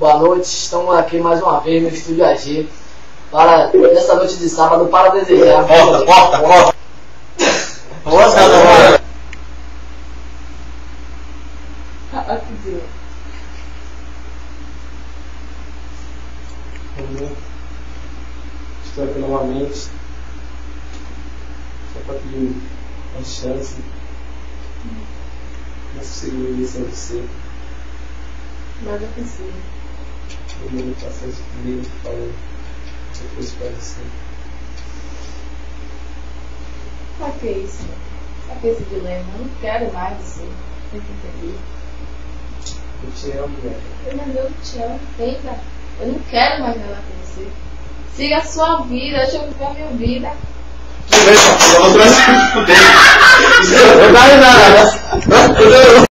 boa noite. Estamos aqui mais uma vez no Estúdio AG. Para essa noite de sábado, para desejar. Corta. Estou aqui novamente, só para pedir uma chance. Não consigo viver sem você. Mas eu consigo. Eu não passei isso comigo, falou. Se eu fosse para você. Pra que isso? Pra que esse dilema? Eu não quero mais você. Tem que entender. Eu te amo, velho. Mas eu te amo. Eita, eu não quero mais nada com você. Siga a sua vida, deixa eu viver a minha vida. Eu vou trazer. Não dá nada.